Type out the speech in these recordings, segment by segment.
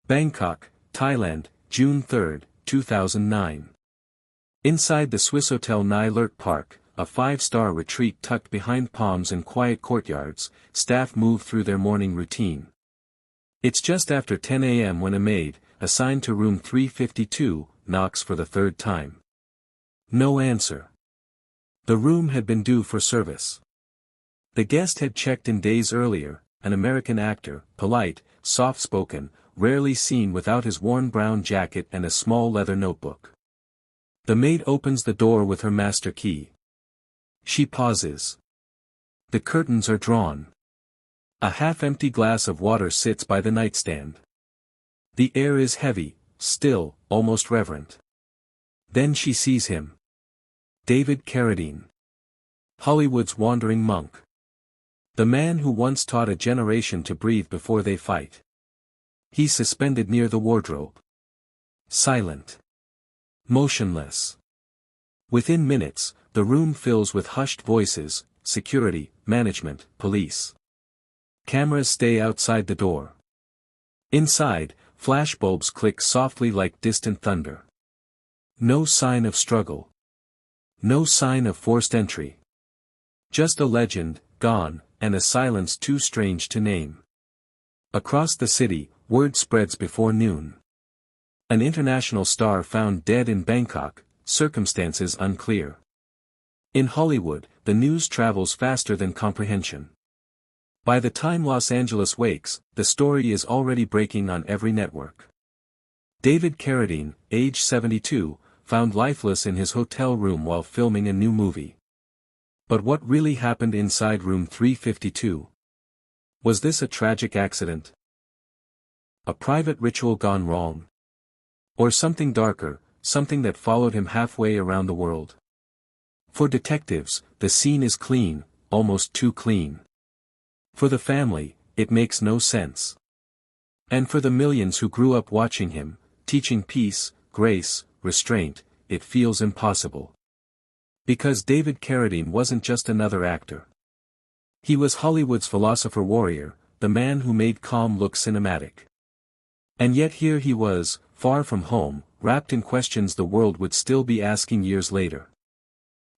Bangkok, Thailand, June 3, 2009. Inside the Swiss Hotel Nai Lert Park, a five-star retreat tucked behind palms and quiet courtyards, staff move through their morning routine. It's just after 10 a.m. when a maid, assigned to room 352, knocks for the third time. No answer. The room had been due for service. The guest had checked in days earlier, an American actor, polite, soft-spoken, rarely seen without his worn brown jacket and a small leather notebook. The maid opens the door with her master key. She pauses. The curtains are drawn. A half-empty glass of water sits by the nightstand. The air is heavy, still, almost reverent. Then she sees him. David Carradine. Hollywood's wandering monk. The man who once taught a generation to breathe before they fight. He's suspended near the wardrobe. Silent. Motionless. Within minutes, the room fills with hushed voices, security, management, police. Cameras stay outside the door. Inside, flashbulbs click softly like distant thunder. No sign of struggle. No sign of forced entry. Just a legend, gone, and a silence too strange to name. Across the city, word spreads before noon. An international star found dead in Bangkok, circumstances unclear. In Hollywood, the news travels faster than comprehension. By the time Los Angeles wakes, the story is already breaking on every network. David Carradine, age 72, found lifeless in his hotel room while filming a new movie. But what really happened inside room 352? Was this a tragic accident? A private ritual gone wrong? Or something darker, something that followed him halfway around the world? For detectives, the scene is clean, almost too clean. For the family, it makes no sense. And for the millions who grew up watching him, teaching peace, grace, restraint, it feels impossible. Because David Carradine wasn't just another actor. He was Hollywood's philosopher warrior, the man who made calm look cinematic. And yet here he was, far from home, wrapped in questions the world would still be asking years later.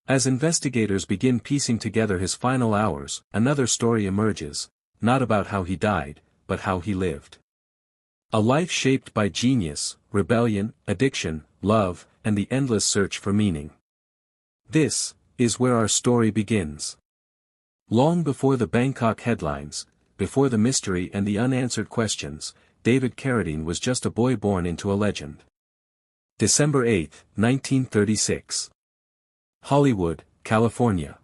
As investigators begin piecing together his final hours, another story emerges, not about how he died, but how he lived. A life shaped by genius, rebellion, addiction, love, and the endless search for meaning. This is where our story begins. Long before the Bangkok headlines, before the mystery and the unanswered questions, David Carradine was just a boy born into a legend. December 8, 1936. Hollywood, California.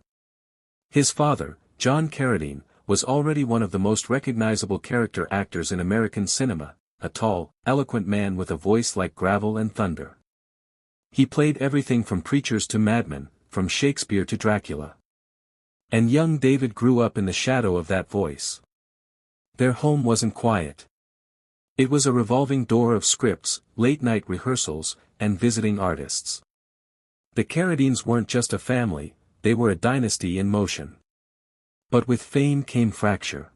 His father, John Carradine, was already one of the most recognizable character actors in American cinema, a tall, eloquent man with a voice like gravel and thunder. He played everything from preachers to madmen, from Shakespeare to Dracula. And young David grew up in the shadow of that voice. Their home wasn't quiet. It was a revolving door of scripts, late-night rehearsals, and visiting artists. The Carradines weren't just a family, they were a dynasty in motion. But with fame came fracture.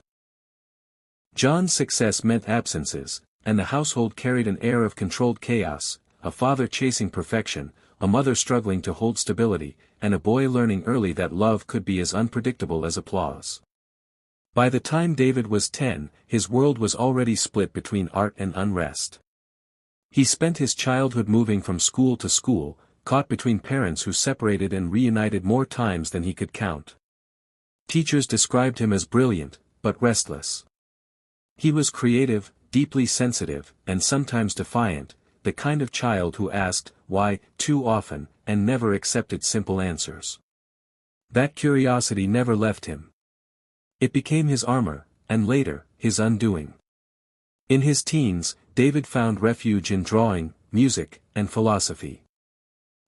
John's success meant absences, and the household carried an air of controlled chaos, a father chasing perfection, a mother struggling to hold stability, and a boy learning early that love could be as unpredictable as applause. By the time David was 10, his world was already split between art and unrest. He spent his childhood moving from school to school, caught between parents who separated and reunited more times than he could count. Teachers described him as brilliant, but restless. He was creative, deeply sensitive, and sometimes defiant, the kind of child who asked, why, too often, and never accepted simple answers. That curiosity never left him. It became his armor, and later, his undoing. In his teens, David found refuge in drawing, music, and philosophy.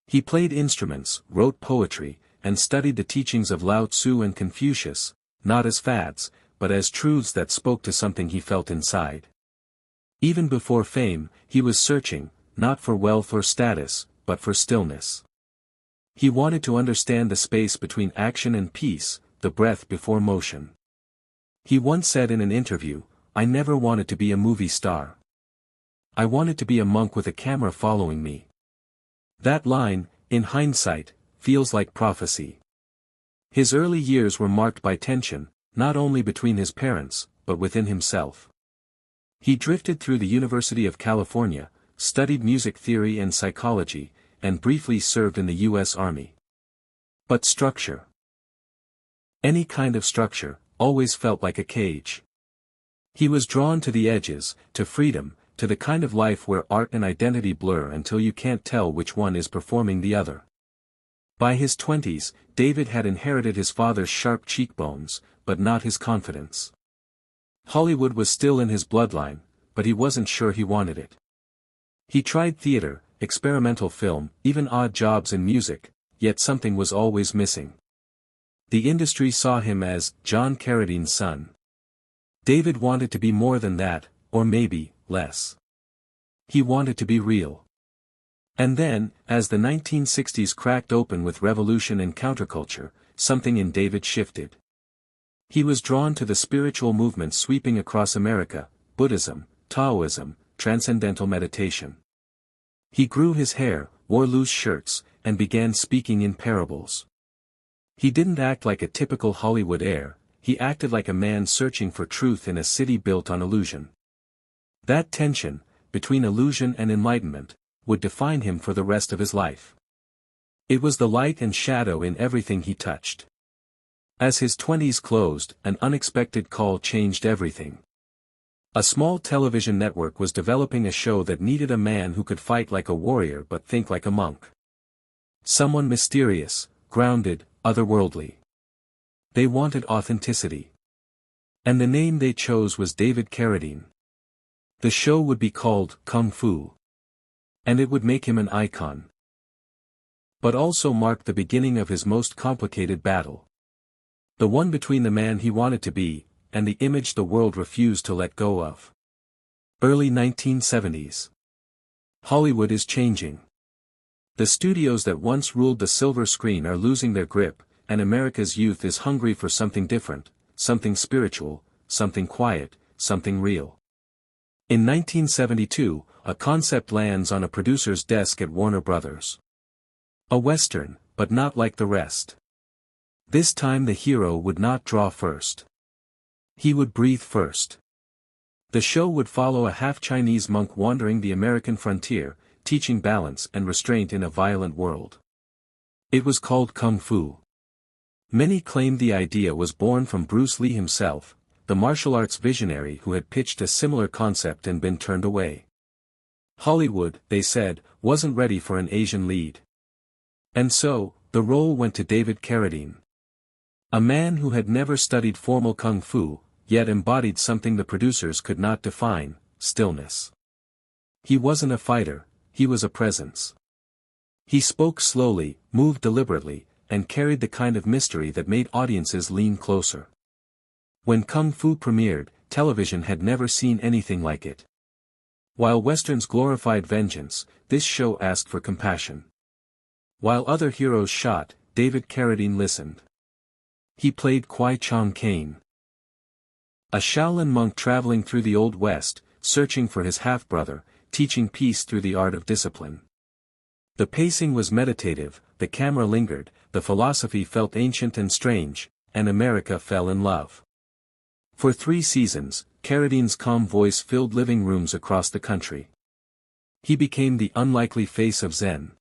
He played instruments, wrote poetry, and studied the teachings of Lao Tzu and Confucius, not as fads, but as truths that spoke to something he felt inside. Even before fame, he was searching, not for wealth or status, but for stillness. He wanted to understand the space between action and peace, the breath before motion. He once said in an interview, "I never wanted to be a movie star. I wanted to be a monk with a camera following me. That line, in hindsight, feels like prophecy. His early years were marked by tension, not only between his parents, but within himself. He drifted through the University of California, studied music theory and psychology, and briefly served in the U.S. Army. But structure, any kind of structure, always felt like a cage. He was drawn to the edges, to freedom, to the kind of life where art and identity blur until you can't tell which one is performing the other. By his 20s, David had inherited his father's sharp cheekbones, but not his confidence. Hollywood was still in his bloodline, but he wasn't sure he wanted it. He tried theater, experimental film, even odd jobs in music, yet something was always missing. The industry saw him as John Carradine's son. David wanted to be more than that, or maybe, less. He wanted to be real. And then, as the 1960s cracked open with revolution and counterculture, something in David shifted. He was drawn to the spiritual movements sweeping across America: Buddhism, Taoism, transcendental meditation. He grew his hair, wore loose shirts, and began speaking in parables. He didn't act like a typical Hollywood heir, he acted like a man searching for truth in a city built on illusion. That tension, between illusion and enlightenment, would define him for the rest of his life. It was the light and shadow in everything he touched. As his 20s closed, an unexpected call changed everything. A small television network was developing a show that needed a man who could fight like a warrior but think like a monk. Someone mysterious, grounded, otherworldly. They wanted authenticity. And the name they chose was David Carradine. The show would be called Kung Fu. And it would make him an icon. But also mark the beginning of his most complicated battle. The one between the man he wanted to be, and the image the world refused to let go of. Early 1970s. Hollywood is changing. The studios that once ruled the silver screen are losing their grip, and America's youth is hungry for something different, something spiritual, something quiet, something real. In 1972, a concept lands on a producer's desk at Warner Brothers. A Western, but not like the rest. This time the hero would not draw first. He would breathe first. The show would follow a half-Chinese monk wandering the American frontier, teaching balance and restraint in a violent world. It was called Kung Fu. Many claimed the idea was born from Bruce Lee himself, the martial arts visionary who had pitched a similar concept and been turned away. Hollywood, they said, wasn't ready for an Asian lead. And so, the role went to David Carradine. A man who had never studied formal Kung Fu, yet embodied something the producers could not define: stillness. He wasn't a fighter, he was a presence. He spoke slowly, moved deliberately, and carried the kind of mystery that made audiences lean closer. When Kung Fu premiered, television had never seen anything like it. While westerns glorified vengeance, this show asked for compassion. While other heroes shot, David Carradine listened. He played Kwai Chong Caine, a Shaolin monk traveling through the Old West, searching for his half-brother, teaching peace through the art of discipline. The pacing was meditative, the camera lingered, the philosophy felt ancient and strange, and America fell in love. For 3 seasons, Carradine's calm voice filled living rooms across the country. He became the unlikely face of Zen.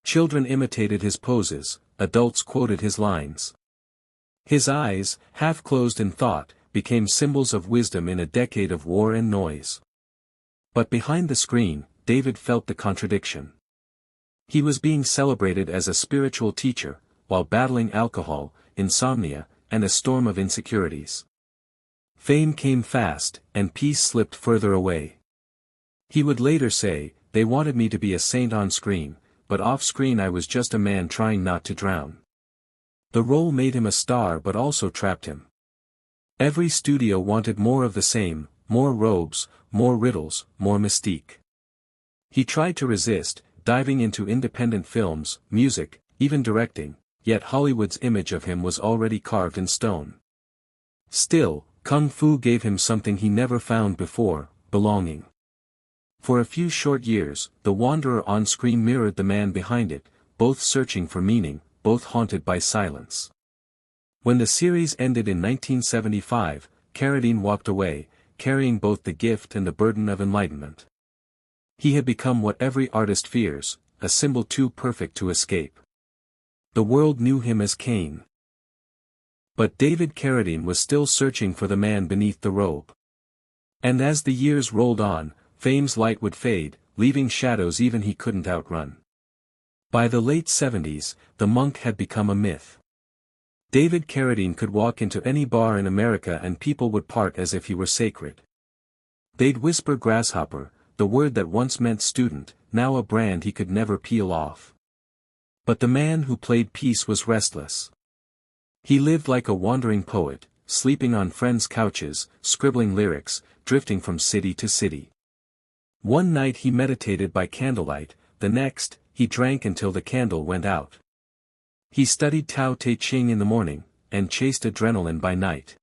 Children imitated his poses, adults quoted his lines. His eyes, half closed in thought, became symbols of wisdom in a decade of war and noise. But behind the screen, David felt the contradiction. He was being celebrated as a spiritual teacher, while battling alcohol, insomnia, and a storm of insecurities. Fame came fast, and peace slipped further away. He would later say, "They wanted me to be a saint on screen, but off-screen I was just a man trying not to drown." The role made him a star but also trapped him. Every studio wanted more of the same, more robes, more riddles, more mystique. He tried to resist, diving into independent films, music, even directing, yet Hollywood's image of him was already carved in stone. Still, Kung Fu gave him something he never found before: belonging. For a few short years, the wanderer on screen mirrored the man behind it, both searching for meaning, both haunted by silence. When the series ended in 1975, Carradine walked away, carrying both the gift and the burden of enlightenment. He had become what every artist fears, a symbol too perfect to escape. The world knew him as Cain. But David Carradine was still searching for the man beneath the robe. And as the years rolled on, fame's light would fade, leaving shadows even he couldn't outrun. By the late 70s, the monk had become a myth. David Carradine could walk into any bar in America and people would part as if he were sacred. They'd whisper grasshopper, the word that once meant student, now a brand he could never peel off. But the man who played peace was restless. He lived like a wandering poet, sleeping on friends' couches, scribbling lyrics, drifting from city to city. One night he meditated by candlelight, the next, he drank until the candle went out. He studied Tao Te Ching in the morning, and chased adrenaline by night.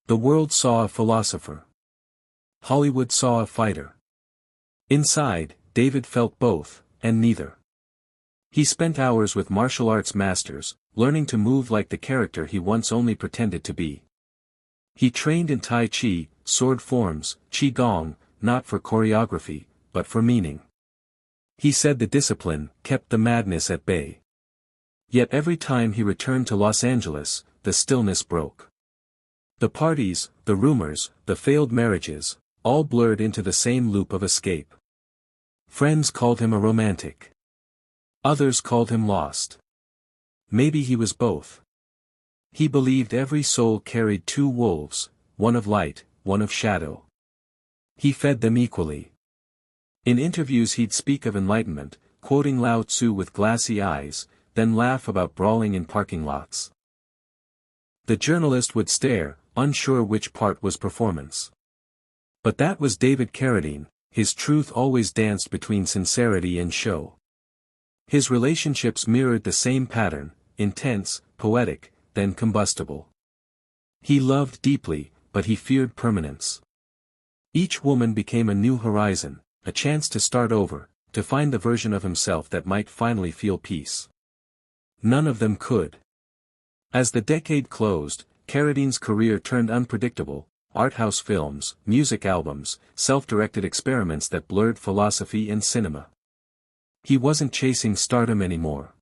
The world saw a philosopher. Hollywood saw a fighter. Inside, David felt both, and neither. He spent hours with martial arts masters, learning to move like the character he once only pretended to be. He trained in Tai Chi, sword forms, Qi Gong, not for choreography, but for meaning. He said the discipline kept the madness at bay. Yet every time he returned to Los Angeles, the stillness broke. The parties, the rumors, the failed marriages, all blurred into the same loop of escape. Friends called him a romantic. Others called him lost. Maybe he was both. He believed every soul carried two wolves, one of light, one of shadow. He fed them equally. In interviews he'd speak of enlightenment, quoting Lao Tzu with glassy eyes, then laugh about brawling in parking lots. The journalist would stare, unsure which part was performance. But that was David Carradine, his truth always danced between sincerity and show. His relationships mirrored the same pattern, intense, poetic, then combustible. He loved deeply, but he feared permanence. Each woman became a new horizon, a chance to start over, to find the version of himself that might finally feel peace. None of them could. As the decade closed, Carradine's career turned unpredictable, art-house films, music albums, self-directed experiments that blurred philosophy and cinema. He wasn't chasing stardom anymore.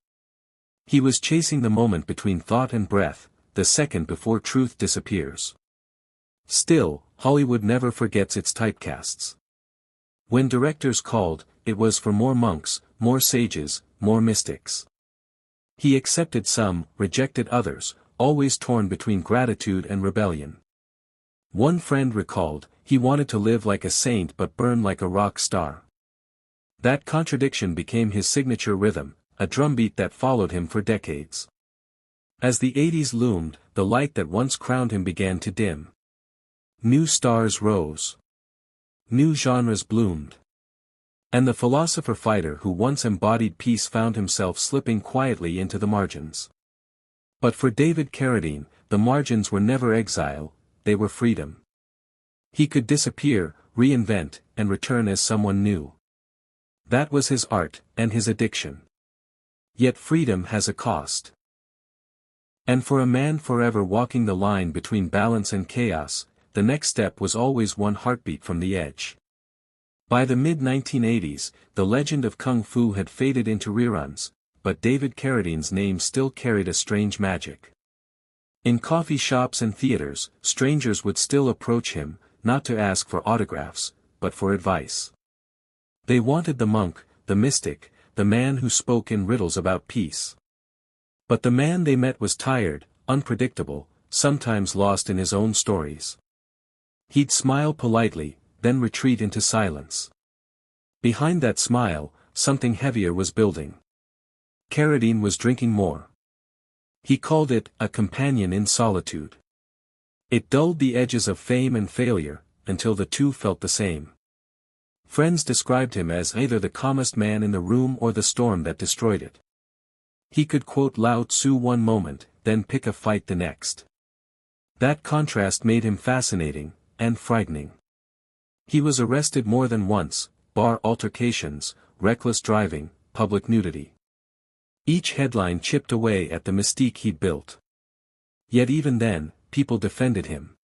He was chasing the moment between thought and breath, the second before truth disappears. Still, Hollywood never forgets its typecasts. When directors called, it was for more monks, more sages, more mystics. He accepted some, rejected others, always torn between gratitude and rebellion. One friend recalled, he wanted to live like a saint but burn like a rock star. That contradiction became his signature rhythm, a drumbeat that followed him for decades. As the 80s loomed, the light that once crowned him began to dim. New stars rose. New genres bloomed. And the philosopher-fighter who once embodied peace found himself slipping quietly into the margins. But for David Carradine, the margins were never exile, they were freedom. He could disappear, reinvent, and return as someone new. That was his art, and his addiction. Yet freedom has a cost. And for a man forever walking the line between balance and chaos, the next step was always one heartbeat from the edge. By the mid-1980s, the legend of Kung Fu had faded into reruns, but David Carradine's name still carried a strange magic. In coffee shops and theaters, strangers would still approach him, not to ask for autographs, but for advice. They wanted the monk, the mystic, the man who spoke in riddles about peace. But the man they met was tired, unpredictable, sometimes lost in his own stories. He'd smile politely, then retreat into silence. Behind that smile, something heavier was building. Carradine was drinking more. He called it a companion in solitude. It dulled the edges of fame and failure, until the two felt the same. Friends described him as either the calmest man in the room or the storm that destroyed it. He could quote Lao Tzu one moment, then pick a fight the next. That contrast made him fascinating, and frightening. He was arrested more than once, bar altercations, reckless driving, public nudity. Each headline chipped away at the mystique he'd built. Yet even then, people defended him.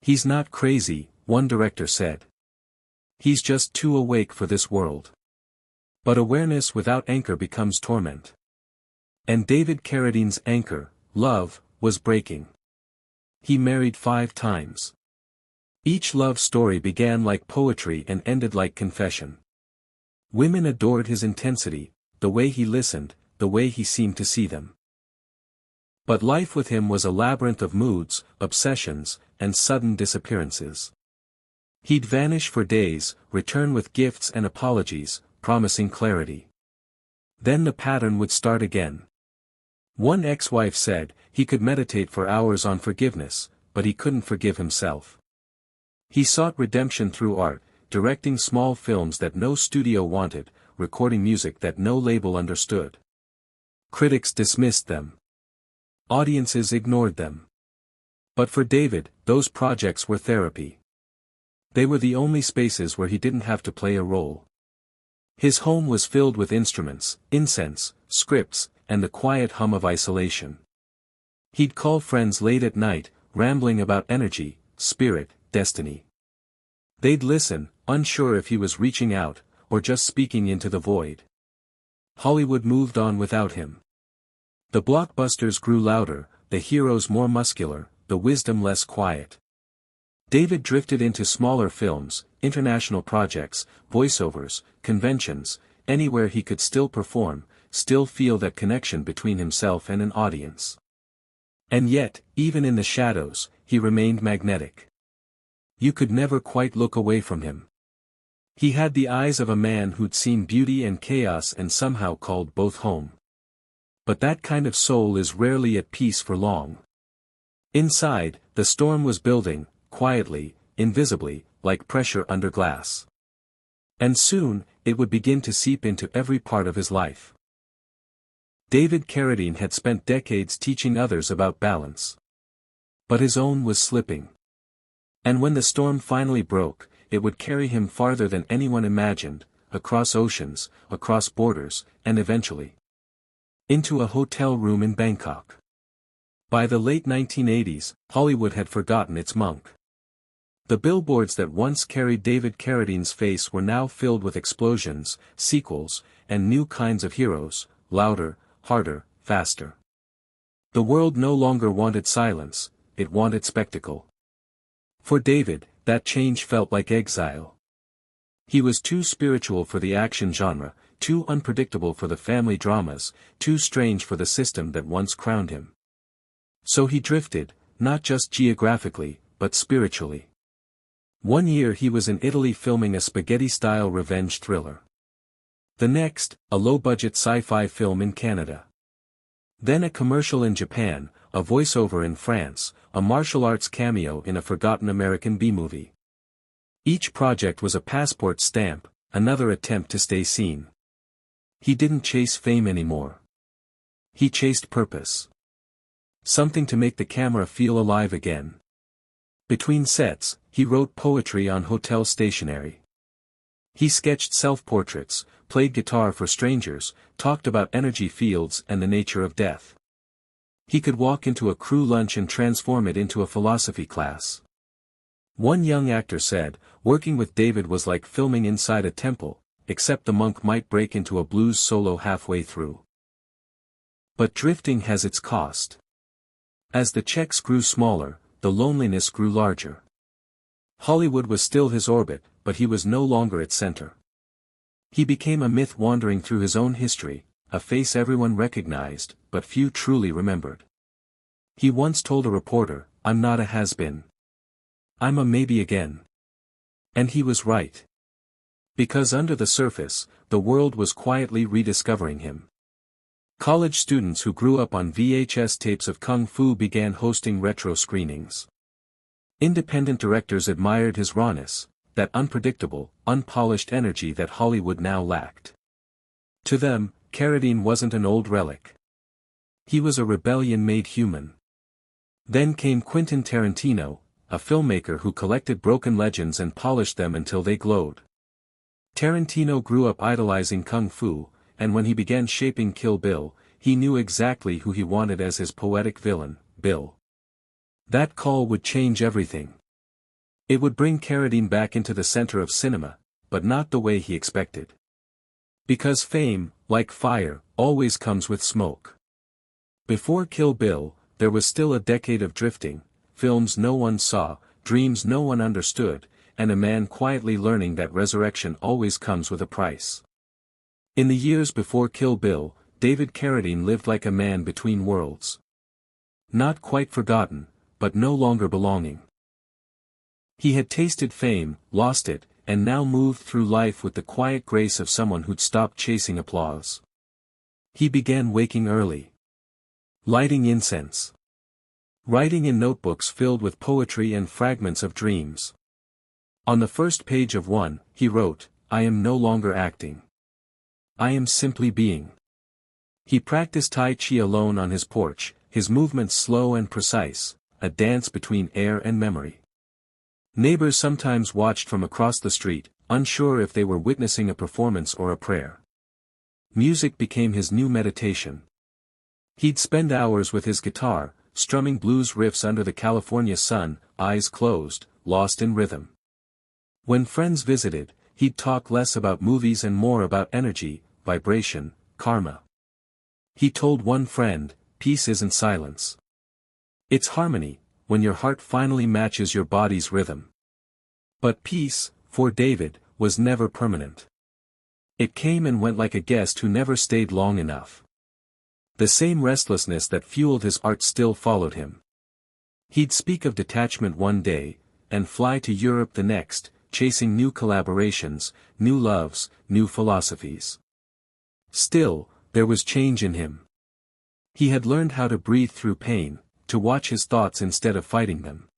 "He's not crazy," one director said. "He's just too awake for this world." But awareness without anchor becomes torment. And David Carradine's anchor, love, was breaking. He married 5 times. Each love story began like poetry and ended like confession. Women adored his intensity, the way he listened, the way he seemed to see them. But life with him was a labyrinth of moods, obsessions, and sudden disappearances. He'd vanish for days, return with gifts and apologies, promising clarity. Then the pattern would start again. One ex-wife said, he could meditate for hours on forgiveness, but he couldn't forgive himself. He sought redemption through art, directing small films that no studio wanted, recording music that no label understood. Critics dismissed them. Audiences ignored them. But for David, those projects were therapy. They were the only spaces where he didn't have to play a role. His home was filled with instruments, incense, scripts, and the quiet hum of isolation. He'd call friends late at night, rambling about energy, spirit, destiny. They'd listen, unsure if he was reaching out, or just speaking into the void. Hollywood moved on without him. The blockbusters grew louder, the heroes more muscular, the wisdom less quiet. David drifted into smaller films, international projects, voiceovers, conventions, anywhere he could still perform, still feel that connection between himself and an audience. And yet, even in the shadows, he remained magnetic. You could never quite look away from him. He had the eyes of a man who'd seen beauty and chaos and somehow called both home. But that kind of soul is rarely at peace for long. Inside, the storm was building, quietly, invisibly, like pressure under glass. And soon, it would begin to seep into every part of his life. David Carradine had spent decades teaching others about balance. But his own was slipping. And when the storm finally broke, it would carry him farther than anyone imagined, across oceans, across borders, and eventually into a hotel room in Bangkok. By the late 1980s, Hollywood had forgotten its monk. The billboards that once carried David Carradine's face were now filled with explosions, sequels, and new kinds of heroes, louder, harder, faster. The world no longer wanted silence, it wanted spectacle. For David, that change felt like exile. He was too spiritual for the action genre, too unpredictable for the family dramas, too strange for the system that once crowned him. So he drifted, not just geographically, but spiritually. One year he was in Italy filming a spaghetti-style revenge thriller. The next, a low-budget sci-fi film in Canada. Then a commercial in Japan, a voiceover in France, a martial arts cameo in a forgotten American B-movie. Each project was a passport stamp, another attempt to stay seen. He didn't chase fame anymore. He chased purpose. Something to make the camera feel alive again. Between sets, he wrote poetry on hotel stationery. He sketched self-portraits, played guitar for strangers, talked about energy fields and the nature of death. He could walk into a crew lunch and transform it into a philosophy class. One young actor said, working with David was like filming inside a temple, except the monk might break into a blues solo halfway through. But drifting has its cost. As the checks grew smaller, the loneliness grew larger. Hollywood was still his orbit, but he was no longer its center. He became a myth wandering through his own history, a face everyone recognized, but few truly remembered. He once told a reporter, "I'm not a has-been. I'm a maybe again." And he was right. Because under the surface, the world was quietly rediscovering him. College students who grew up on VHS tapes of Kung Fu began hosting retro screenings. Independent directors admired his rawness, that unpredictable, unpolished energy that Hollywood now lacked. To them, Carradine wasn't an old relic. He was a rebellion made human. Then came Quentin Tarantino, a filmmaker who collected broken legends and polished them until they glowed. Tarantino grew up idolizing Kung Fu, and when he began shaping Kill Bill, he knew exactly who he wanted as his poetic villain, Bill. That call would change everything. It would bring Carradine back into the center of cinema, but not the way he expected. Because fame, like fire, always comes with smoke. Before Kill Bill, there was still a decade of drifting, films no one saw, dreams no one understood, and a man quietly learning that resurrection always comes with a price. In the years before Kill Bill, David Carradine lived like a man between worlds. Not quite forgotten, but no longer belonging. He had tasted fame, lost it, and now moved through life with the quiet grace of someone who'd stopped chasing applause. He began waking early. Lighting incense. Writing in notebooks filled with poetry and fragments of dreams. On the first page of one, he wrote, "I am no longer acting. I am simply being." He practiced Tai Chi alone on his porch, his movements slow and precise, a dance between air and memory. Neighbors sometimes watched from across the street, unsure if they were witnessing a performance or a prayer. Music became his new meditation. He'd spend hours with his guitar, strumming blues riffs under the California sun, eyes closed, lost in rhythm. When friends visited, he'd talk less about movies and more about energy, vibration, karma. He told one friend, "Peace isn't silence. It's harmony, when your heart finally matches your body's rhythm." But peace, for David, was never permanent. It came and went like a guest who never stayed long enough. The same restlessness that fueled his art still followed him. He'd speak of detachment one day, and fly to Europe the next, chasing new collaborations, new loves, new philosophies. Still, there was change in him. He had learned how to breathe through pain, to watch his thoughts instead of fighting them.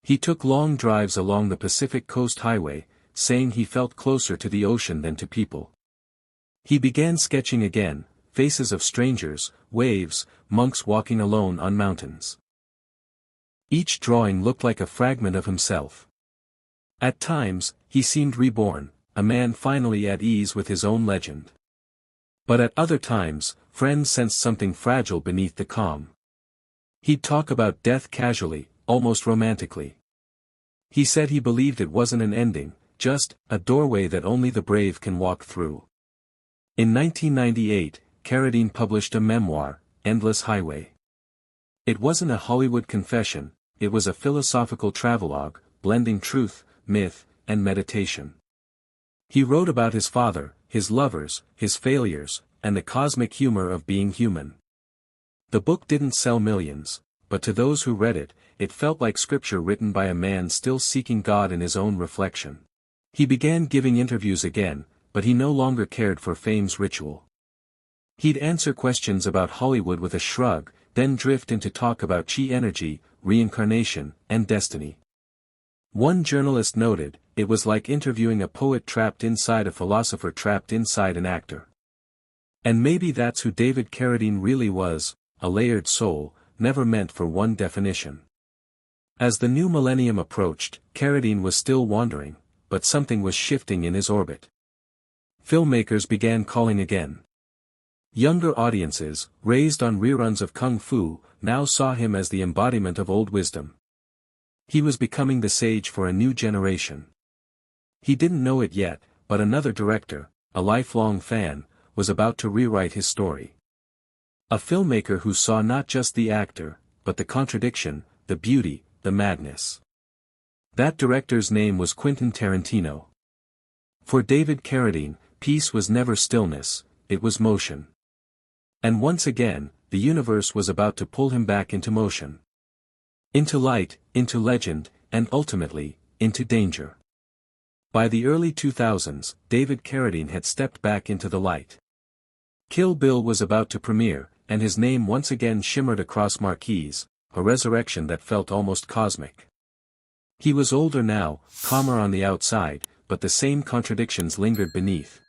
He took long drives along the Pacific Coast Highway, saying he felt closer to the ocean than to people. He began sketching again, faces of strangers, waves, monks walking alone on mountains. Each drawing looked like a fragment of himself. At times, he seemed reborn, a man finally at ease with his own legend. But at other times, friends sensed something fragile beneath the calm. He'd talk about death casually, almost romantically. He said he believed it wasn't an ending, just a doorway that only the brave can walk through. In 1998, Carradine published a memoir, Endless Highway. It wasn't a Hollywood confession, it was a philosophical travelogue, blending truth, myth, and meditation. He wrote about his father, his lovers, his failures, and the cosmic humor of being human. The book didn't sell millions, but to those who read it, it felt like scripture written by a man still seeking God in his own reflection. He began giving interviews again, but he no longer cared for fame's ritual. He'd answer questions about Hollywood with a shrug, then drift into talk about chi energy, reincarnation, and destiny. One journalist noted, it was like interviewing a poet trapped inside a philosopher trapped inside an actor. And maybe that's who David Carradine really was, a layered soul, never meant for one definition. As the new millennium approached, Carradine was still wandering, but something was shifting in his orbit. Filmmakers began calling again. Younger audiences, raised on reruns of Kung Fu, now saw him as the embodiment of old wisdom. He was becoming the sage for a new generation. He didn't know it yet, but another director, a lifelong fan, was about to rewrite his story. A filmmaker who saw not just the actor, but the contradiction, the beauty, the madness. That director's name was Quentin Tarantino. For David Carradine, peace was never stillness, it was motion. And once again, the universe was about to pull him back into motion. Into light, into legend, and ultimately, into danger. By the early 2000s, David Carradine had stepped back into the light. Kill Bill was about to premiere, and his name once again shimmered across marquees, a resurrection that felt almost cosmic. He was older now, calmer on the outside, but the same contradictions lingered beneath.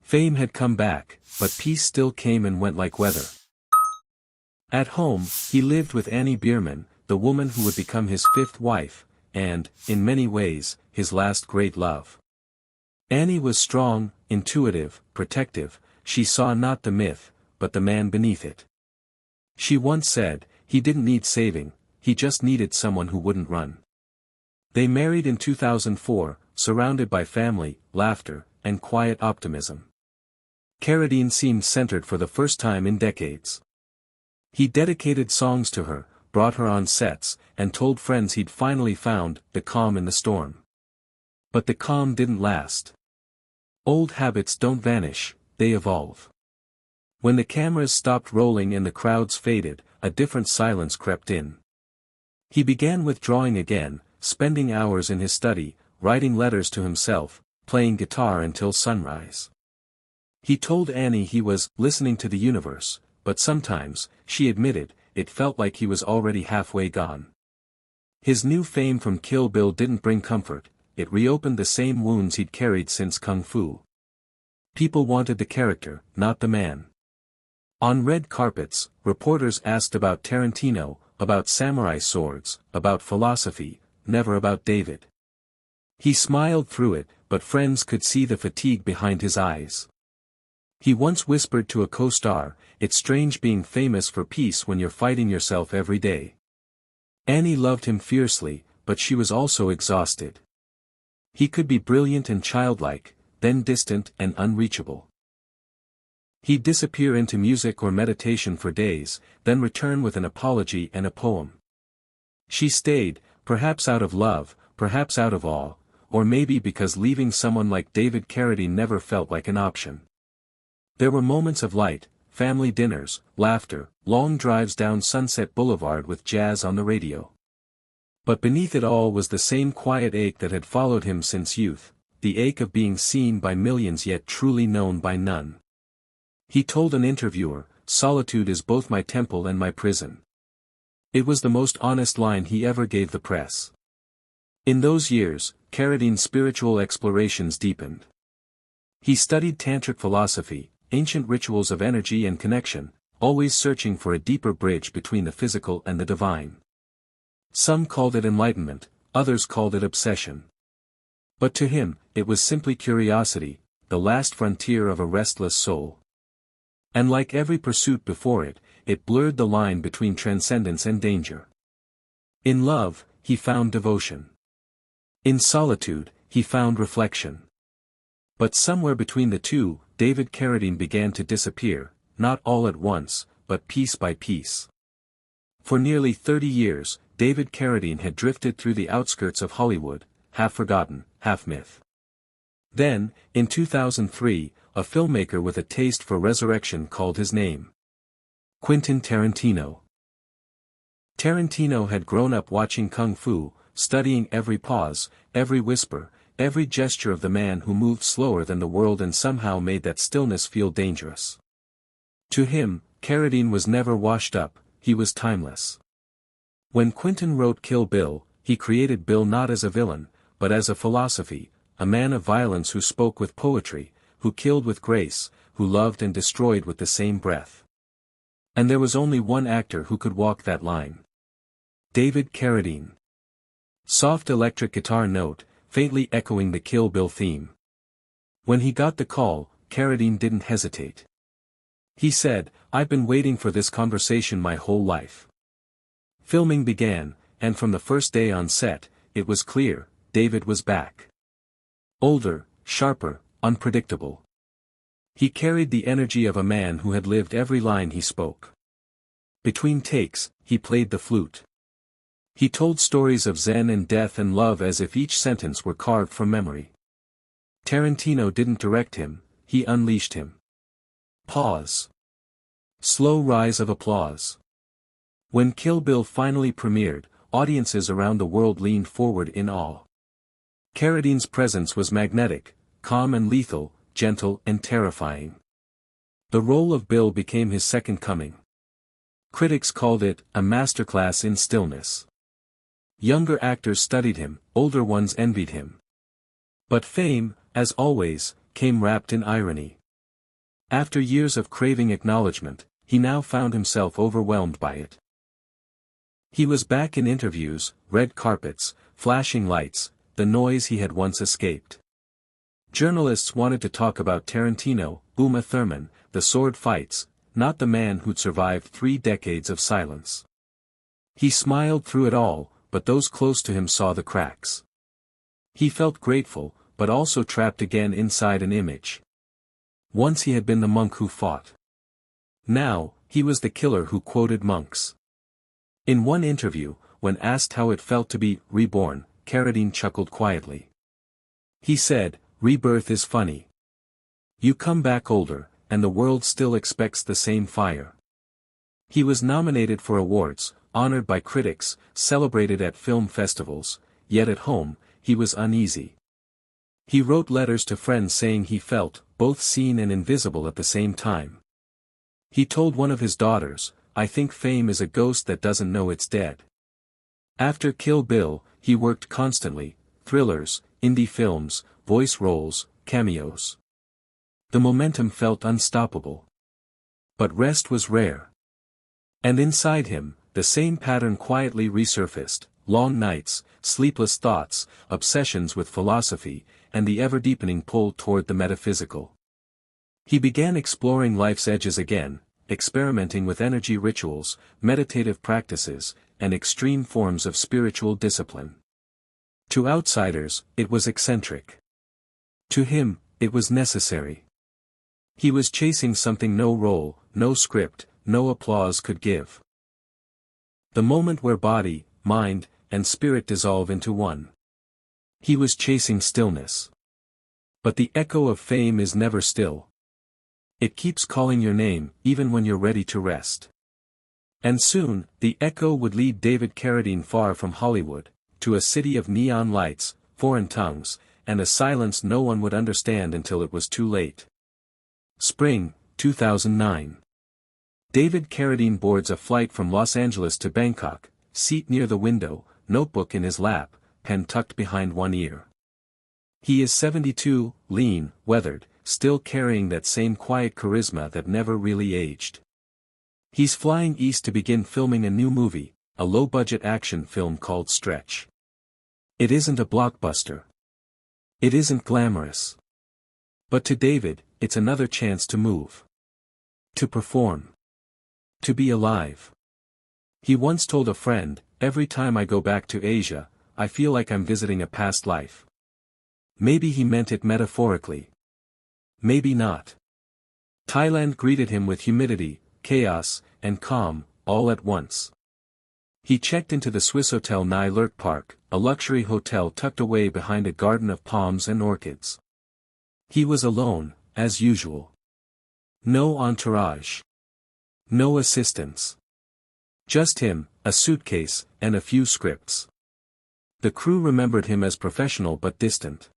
Fame had come back, but peace still came and went like weather. At home, he lived with Annie Bierman, the woman who would become his fifth wife, and, in many ways, his last great love. Annie was strong, intuitive, protective. She saw not the myth, but the man beneath it. She once said, he didn't need saving, he just needed someone who wouldn't run. They married in 2004, surrounded by family, laughter, and quiet optimism. Carradine seemed centered for the first time in decades. He dedicated songs to her, brought her on sets, and told friends he'd finally found the calm in the storm. But the calm didn't last. Old habits don't vanish, they evolve. When the cameras stopped rolling and the crowds faded, a different silence crept in. He began withdrawing again, spending hours in his study, writing letters to himself, playing guitar until sunrise. He told Annie he was listening to the universe, but sometimes, she admitted, it felt like he was already halfway gone. His new fame from Kill Bill didn't bring comfort, it reopened the same wounds he'd carried since Kung Fu. People wanted the character, not the man. On red carpets, reporters asked about Tarantino, about samurai swords, about philosophy, never about David. He smiled through it, but friends could see the fatigue behind his eyes. He once whispered to a co-star, "It's strange being famous for peace when you're fighting yourself every day." Annie loved him fiercely, but she was also exhausted. He could be brilliant and childlike, then distant and unreachable. He'd disappear into music or meditation for days, then return with an apology and a poem. She stayed, perhaps out of love, perhaps out of awe, or maybe because leaving someone like David Carradine never felt like an option. There were moments of light, family dinners, laughter, long drives down Sunset Boulevard with jazz on the radio. But beneath it all was the same quiet ache that had followed him since youth, the ache of being seen by millions yet truly known by none. He told an interviewer, "Solitude is both my temple and my prison." It was the most honest line he ever gave the press. In those years, Carradine's spiritual explorations deepened. He studied tantric philosophy, ancient rituals of energy and connection, always searching for a deeper bridge between the physical and the divine. Some called it enlightenment, others called it obsession. But to him, it was simply curiosity, the last frontier of a restless soul. And like every pursuit before it, it blurred the line between transcendence and danger. In love, he found devotion. In solitude, he found reflection. But somewhere between the two, David Carradine began to disappear, not all at once, but piece by piece. For nearly 30 years, David Carradine had drifted through the outskirts of Hollywood, half forgotten, half myth. Then, in 2003, a filmmaker with a taste for resurrection called his name. Quentin Tarantino. Tarantino had grown up watching Kung Fu, studying every pause, every whisper, every gesture of the man who moved slower than the world and somehow made that stillness feel dangerous. To him, Carradine was never washed up, he was timeless. When Quentin wrote Kill Bill, he created Bill not as a villain, but as a philosophy, a man of violence who spoke with poetry, who killed with grace, who loved and destroyed with the same breath. And there was only one actor who could walk that line. David Carradine. Soft electric guitar note, faintly echoing the Kill Bill theme. When he got the call, Carradine didn't hesitate. He said, "I've been waiting for this conversation my whole life." Filming began, and from the first day on set, it was clear, David was back. Older, sharper, unpredictable. He carried the energy of a man who had lived every line he spoke. Between takes, he played the flute. He told stories of Zen and death and love as if each sentence were carved from memory. Tarantino didn't direct him, he unleashed him. Pause. Slow rise of applause. When Kill Bill finally premiered, audiences around the world leaned forward in awe. Carradine's presence was magnetic, calm and lethal, gentle and terrifying. The role of Bill became his second coming. Critics called it a masterclass in stillness. Younger actors studied him, older ones envied him. But fame, as always, came wrapped in irony. After years of craving acknowledgement, he now found himself overwhelmed by it. He was back in interviews, red carpets, flashing lights, the noise he had once escaped. Journalists wanted to talk about Tarantino, Uma Thurman, the sword fights, not the man who'd survived 3 decades of silence. He smiled through it all, but those close to him saw the cracks. He felt grateful, but also trapped again inside an image. Once he had been the monk who fought. Now, he was the killer who quoted monks. In one interview, when asked how it felt to be reborn, Carradine chuckled quietly. He said, "Rebirth is funny. You come back older, and the world still expects the same fire." He was nominated for awards, honored by critics, celebrated at film festivals, yet at home, he was uneasy. He wrote letters to friends saying he felt both seen and invisible at the same time. He told one of his daughters, "I think fame is a ghost that doesn't know it's dead." After Kill Bill, he worked constantly, thrillers, indie films, voice roles, cameos. The momentum felt unstoppable. But rest was rare. And inside him, the same pattern quietly resurfaced: long nights, sleepless thoughts, obsessions with philosophy, and the ever-deepening pull toward the metaphysical. He began exploring life's edges again, experimenting with energy rituals, meditative practices, and extreme forms of spiritual discipline. To outsiders, it was eccentric. To him, it was necessary. He was chasing something no role, no script, no applause could give. The moment where body, mind, and spirit dissolve into one. He was chasing stillness. But the echo of fame is never still. It keeps calling your name, even when you're ready to rest. And soon, the echo would lead David Carradine far from Hollywood, to a city of neon lights, foreign tongues, and a silence no one would understand until it was too late. Spring, 2009. David Carradine boards a flight from Los Angeles to Bangkok, seat near the window, notebook in his lap, pen tucked behind one ear. He is 72, lean, weathered, still carrying that same quiet charisma that never really aged. He's flying east to begin filming a new movie, a low-budget action film called Stretch. It isn't a blockbuster. It isn't glamorous. But to David, it's another chance to move. To perform. To be alive. He once told a friend, "Every time I go back to Asia, I feel like I'm visiting a past life." Maybe he meant it metaphorically. Maybe not. Thailand greeted him with humidity, chaos, and calm, all at once. He checked into the Swiss hotel Nai Lert Park, a luxury hotel tucked away behind a garden of palms and orchids. He was alone, as usual. No entourage. No assistants. Just him, a suitcase, and a few scripts. The crew remembered him as professional but distant.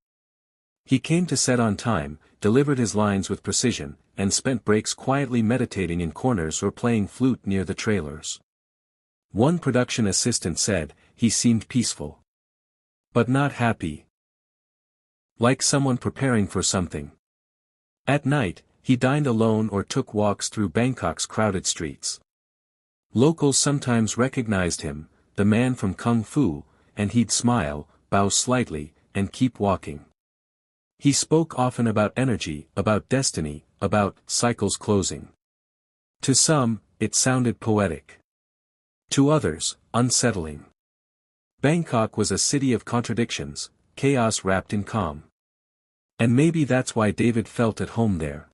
He came to set on time, delivered his lines with precision, and spent breaks quietly meditating in corners or playing flute near the trailers. One production assistant said, he seemed peaceful. But not happy. Like someone preparing for something. At night, he dined alone or took walks through Bangkok's crowded streets. Locals sometimes recognized him, the man from Kung Fu, and he'd smile, bow slightly, and keep walking. He spoke often about energy, about destiny, about cycles closing. To some, it sounded poetic. To others, unsettling. Bangkok was a city of contradictions, chaos wrapped in calm. And maybe that's why David felt at home there.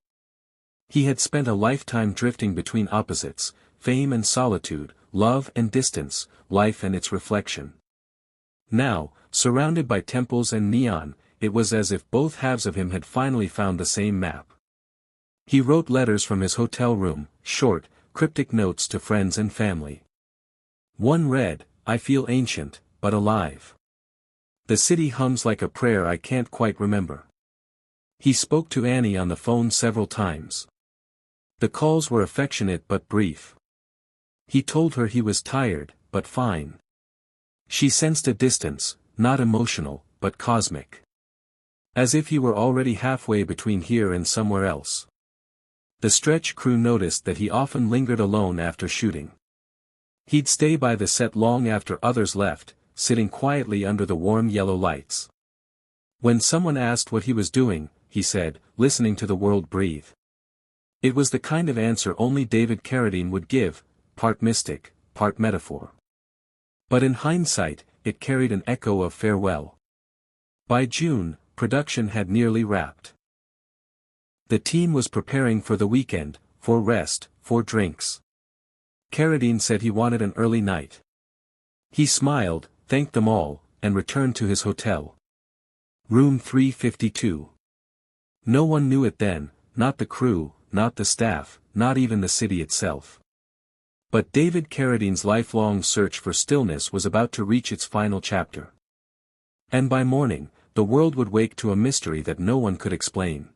He had spent a lifetime drifting between opposites, fame and solitude, love and distance, life and its reflection. Now, surrounded by temples and neon, it was as if both halves of him had finally found the same map. He wrote letters from his hotel room, short, cryptic notes to friends and family. One read, "I feel ancient, but alive. The city hums like a prayer I can't quite remember." He spoke to Annie on the phone several times. The calls were affectionate but brief. He told her he was tired, but fine. She sensed a distance, not emotional, but cosmic. As if he were already halfway between here and somewhere else. The Stretch crew noticed that he often lingered alone after shooting. He'd stay by the set long after others left, sitting quietly under the warm yellow lights. When someone asked what he was doing, he said, listening to the world breathe. It was the kind of answer only David Carradine would give, part mystic, part metaphor. But in hindsight, it carried an echo of farewell. By June, production had nearly wrapped. The team was preparing for the weekend, for rest, for drinks. Carradine said he wanted an early night. He smiled, thanked them all, and returned to his hotel. Room 352. No one knew it then, not the crew, not the staff, not even the city itself. But David Carradine's lifelong search for stillness was about to reach its final chapter. And by morning, the world would wake to a mystery that no one could explain.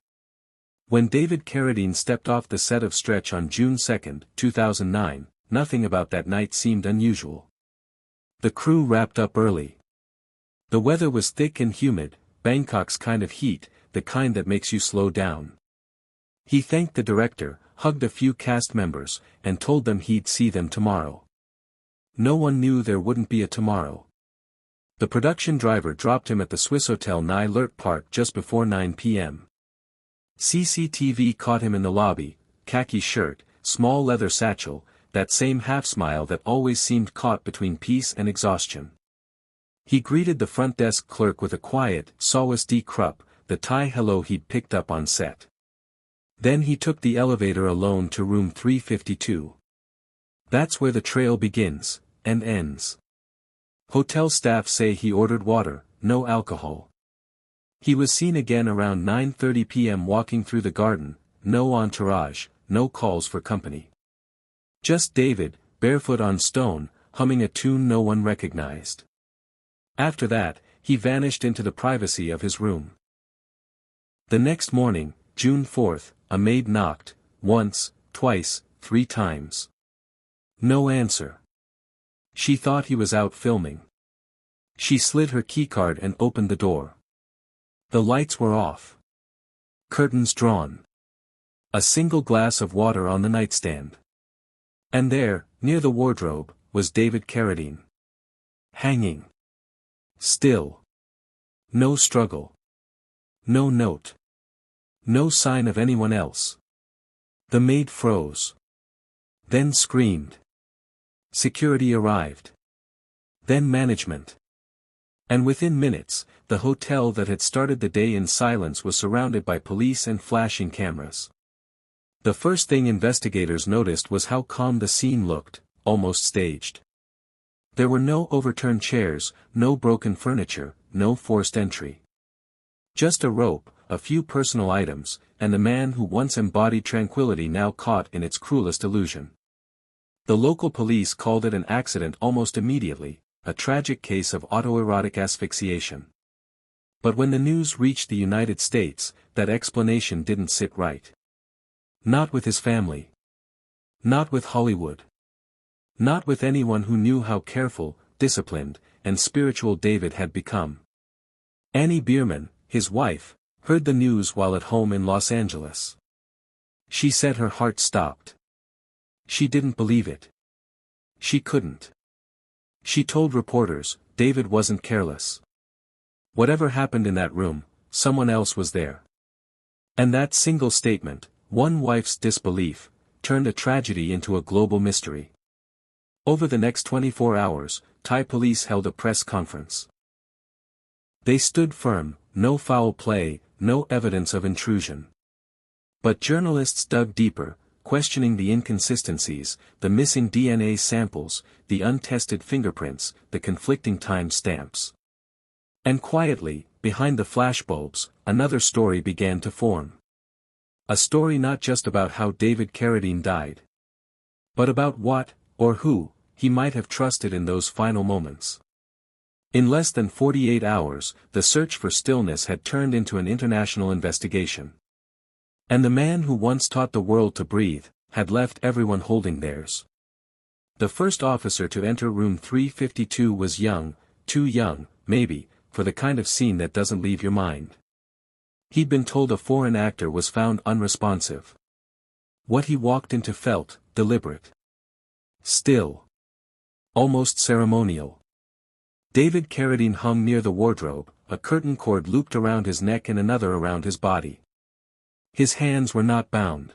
When David Carradine stepped off the set of Stretch on June 2, 2009, nothing about that night seemed unusual. The crew wrapped up early. The weather was thick and humid, Bangkok's kind of heat, the kind that makes you slow down. He thanked the director, hugged a few cast members, and told them he'd see them tomorrow. No one knew there wouldn't be a tomorrow. The production driver dropped him at the Swissôtel Nylert Park just before 9 p.m. CCTV caught him in the lobby, khaki shirt, small leather satchel, that same half-smile that always seemed caught between peace and exhaustion. He greeted the front desk clerk with a quiet, "Sawas di Krupp," the Thai hello he'd picked up on set. Then he took the elevator alone to room 352. That's where the trail begins, and ends. Hotel staff say he ordered water, no alcohol. He was seen again around 9:30 p.m. walking through the garden, no entourage, no calls for company. Just David, barefoot on stone, humming a tune no one recognized. After that, he vanished into the privacy of his room. The next morning, June 4th, a maid knocked, once, twice, 3 times. No answer. She thought he was out filming. She slid her keycard and opened the door. The lights were off. Curtains drawn. A single glass of water on the nightstand. And there, near the wardrobe, was David Carradine. Hanging. Still. No struggle. No note. No sign of anyone else. The maid froze. Then screamed. Security arrived. Then management. And within minutes, the hotel that had started the day in silence was surrounded by police and flashing cameras. The first thing investigators noticed was how calm the scene looked, almost staged. There were no overturned chairs, no broken furniture, no forced entry. Just a rope, a few personal items, and the man who once embodied tranquility now caught in its cruelest illusion. The local police called it an accident almost immediately, a tragic case of autoerotic asphyxiation. But when the news reached the United States, that explanation didn't sit right. Not with his family. Not with Hollywood. Not with anyone who knew how careful, disciplined, and spiritual David had become. Annie Bierman, his wife, heard the news while at home in Los Angeles. She said her heart stopped. She didn't believe it. She couldn't. She told reporters, David wasn't careless. Whatever happened in that room, someone else was there. And that single statement, one wife's disbelief, turned a tragedy into a global mystery. Over the next 24 hours, Thai police held a press conference. They stood firm, no foul play, no evidence of intrusion. But journalists dug deeper, questioning the inconsistencies, the missing DNA samples, the untested fingerprints, the conflicting time stamps. And quietly, behind the flashbulbs, another story began to form. A story not just about how David Carradine died, but about what, or who, he might have trusted in those final moments. In less than 48 hours, the search for stillness had turned into an international investigation. And the man who once taught the world to breathe, had left everyone holding theirs. The first officer to enter room 352 was young, too young, maybe, for the kind of scene that doesn't leave your mind. He'd been told a foreign actor was found unresponsive. What he walked into felt, deliberate. Still. Almost ceremonial. David Carradine hung near the wardrobe, a curtain cord looped around his neck and another around his body. His hands were not bound.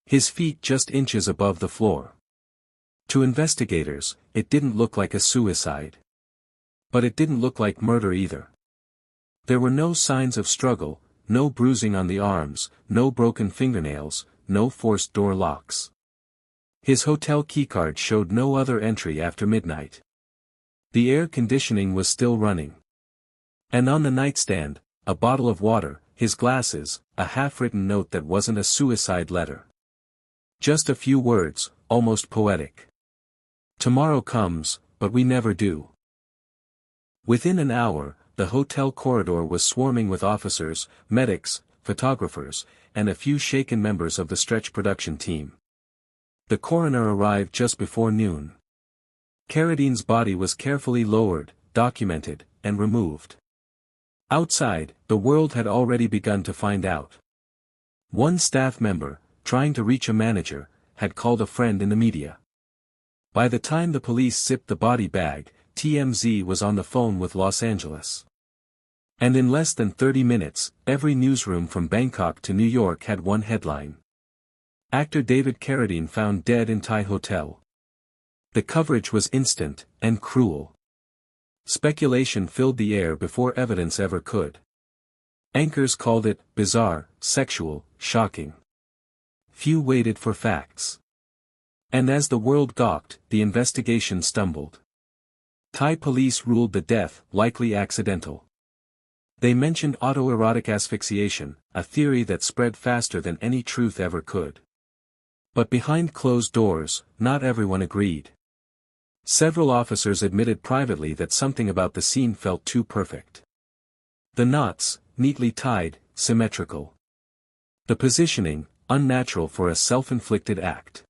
His feet just inches above the floor. To investigators, it didn't look like a suicide. But it didn't look like murder either. There were no signs of struggle, no bruising on the arms, no broken fingernails, no forced door locks. His hotel keycard showed no other entry after midnight. The air conditioning was still running. And on the nightstand, a bottle of water, his glasses, a half-written note that wasn't a suicide letter. Just a few words, almost poetic. Tomorrow comes, but we never do. Within an hour, the hotel corridor was swarming with officers, medics, photographers, and a few shaken members of the stretch production team. The coroner arrived just before noon. Carradine's body was carefully lowered, documented, and removed. Outside, the world had already begun to find out. One staff member, trying to reach a manager, had called a friend in the media. By the time the police zipped the body bag, TMZ was on the phone with Los Angeles. And in less than 30 minutes, every newsroom from Bangkok to New York had one headline. Actor David Carradine found dead in Thai hotel. The coverage was instant, and cruel. Speculation filled the air before evidence ever could. Anchors called it bizarre, sexual, shocking. Few waited for facts. And as the world gawked, the investigation stumbled. Thai police ruled the death likely accidental. They mentioned autoerotic asphyxiation, a theory that spread faster than any truth ever could. But behind closed doors, not everyone agreed. Several officers admitted privately that something about the scene felt too perfect. The knots, neatly tied, symmetrical. The positioning, unnatural for a self-inflicted act.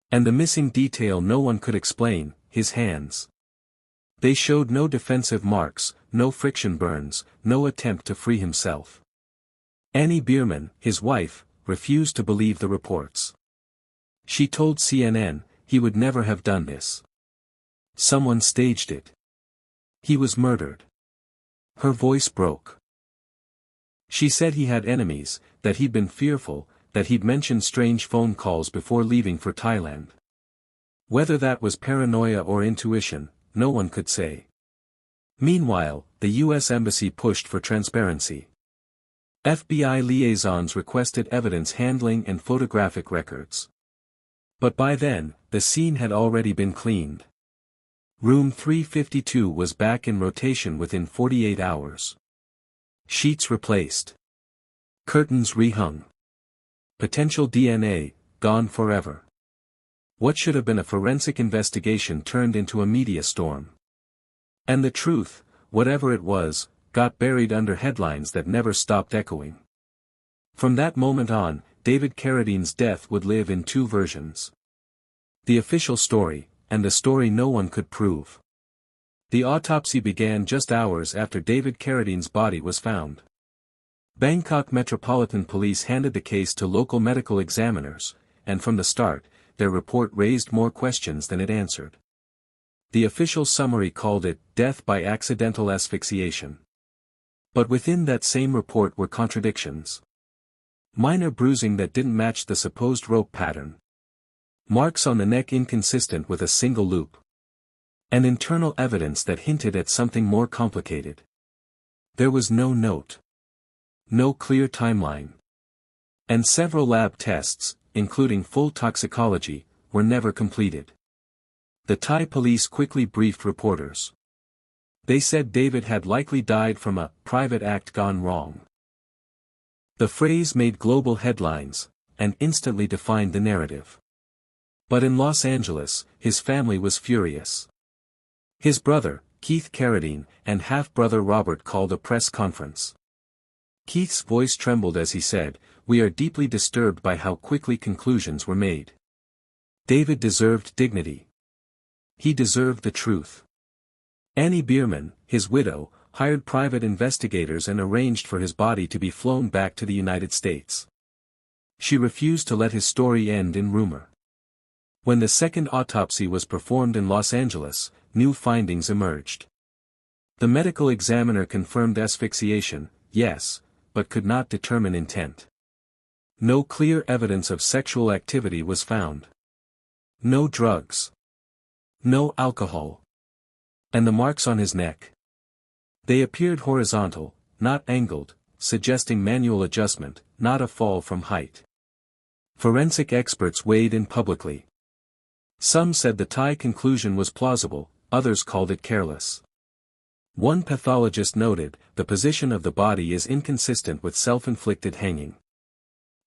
And the missing detail no one could explain, his hands. They showed no defensive marks, no friction burns, no attempt to free himself. Annie Bierman, his wife, refused to believe the reports. She told CNN, he would never have done this. Someone staged it. He was murdered. Her voice broke. She said he had enemies, that he'd been fearful, that he'd mentioned strange phone calls before leaving for Thailand. Whether that was paranoia or intuition, no one could say. Meanwhile, the U.S. Embassy pushed for transparency. FBI liaisons requested evidence handling and photographic records. But by then, the scene had already been cleaned. Room 352 was back in rotation within 48 hours. Sheets replaced. Curtains rehung. Potential DNA, gone forever. What should have been a forensic investigation turned into a media storm. And the truth, whatever it was, got buried under headlines that never stopped echoing. From that moment on, David Carradine's death would live in two versions. The official story, and the story no one could prove. The autopsy began just hours after David Carradine's body was found. Bangkok Metropolitan Police handed the case to local medical examiners, and from the start, their report raised more questions than it answered. The official summary called it death by accidental asphyxiation. But within that same report were contradictions. Minor bruising that didn't match the supposed rope pattern. Marks on the neck inconsistent with a single loop. And internal evidence that hinted at something more complicated. There was no note. No clear timeline. And several lab tests, including full toxicology, were never completed. The Thai police quickly briefed reporters. They said David had likely died from a private act gone wrong. The phrase made global headlines, and instantly defined the narrative. But in Los Angeles, his family was furious. His brother, Keith Carradine, and half-brother Robert called a press conference. Keith's voice trembled as he said, "We are deeply disturbed by how quickly conclusions were made. David deserved dignity. He deserved the truth." Annie Bierman, his widow, hired private investigators and arranged for his body to be flown back to the United States. She refused to let his story end in rumor. When the second autopsy was performed in Los Angeles, new findings emerged. The medical examiner confirmed asphyxiation, yes, but could not determine intent. No clear evidence of sexual activity was found. No drugs. No alcohol. And the marks on his neck? They appeared horizontal, not angled, suggesting manual adjustment, not a fall from height. Forensic experts weighed in publicly. Some said the Thai conclusion was plausible, others called it careless. One pathologist noted, the position of the body is inconsistent with self-inflicted hanging.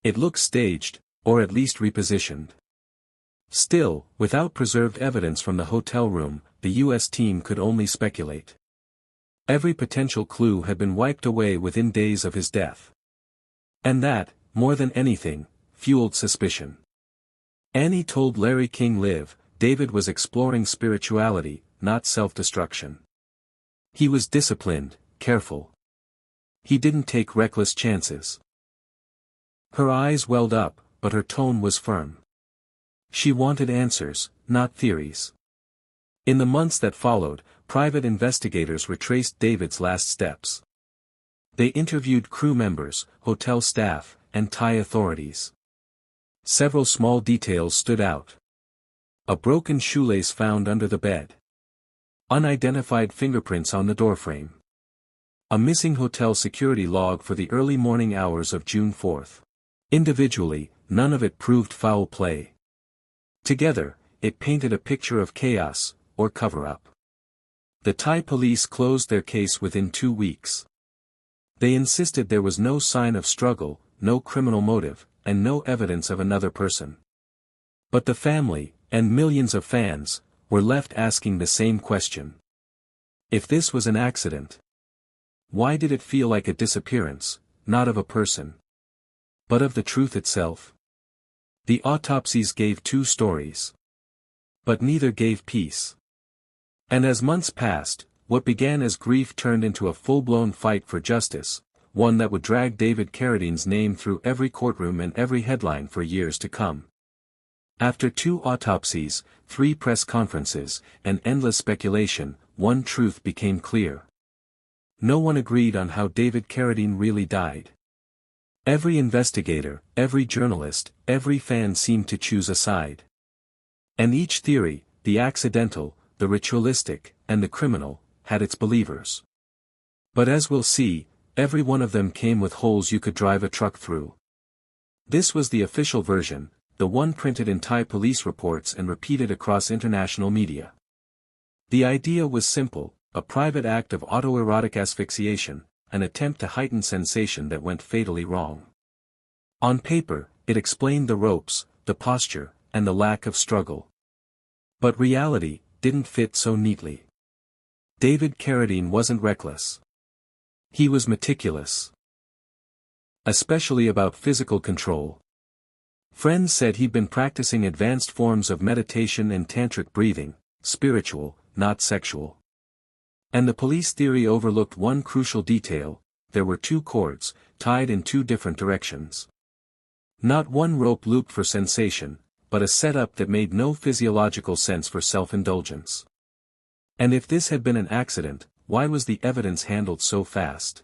It looks staged, or at least repositioned. Still, without preserved evidence from the hotel room, the U.S. team could only speculate. Every potential clue had been wiped away within days of his death. And that, more than anything, fueled suspicion. Annie told Larry King Live, David was exploring spirituality, not self-destruction. He was disciplined, careful. He didn't take reckless chances. Her eyes welled up, but her tone was firm. She wanted answers, not theories. In the months that followed, private investigators retraced David's last steps. They interviewed crew members, hotel staff, and Thai authorities. Several small details stood out. A broken shoelace found under the bed. Unidentified fingerprints on the doorframe. A missing hotel security log for the early morning hours of June 4. Individually, none of it proved foul play. Together, it painted a picture of chaos, or cover-up. The Thai police closed their case within 2 weeks. They insisted there was no sign of struggle, no criminal motive, and no evidence of another person. But the family, and millions of fans, were left asking the same question. If this was an accident, why did it feel like a disappearance, not of a person, but of the truth itself? The autopsies gave 2 stories. But neither gave peace. And as months passed, what began as grief turned into a full-blown fight for justice, one that would drag David Carradine's name through every courtroom and every headline for years to come. After 2 autopsies, 3 press conferences, and endless speculation, one truth became clear. No one agreed on how David Carradine really died. Every investigator, every journalist, every fan seemed to choose a side. And each theory, the accidental, the ritualistic, and the criminal, had its believers. But as we'll see, every one of them came with holes you could drive a truck through. This was the official version, the one printed in Thai police reports and repeated across international media. The idea was simple, a private act of autoerotic asphyxiation, an attempt to heighten sensation that went fatally wrong. On paper, it explained the ropes, the posture, and the lack of struggle. But reality didn't fit so neatly. David Carradine wasn't reckless. He was meticulous. Especially about physical control. Friends said he'd been practicing advanced forms of meditation and tantric breathing, spiritual, not sexual. And the police theory overlooked one crucial detail: there were 2 cords, tied in 2 different directions. Not one rope looped for sensation, but a setup that made no physiological sense for self-indulgence. And if this had been an accident, why was the evidence handled so fast?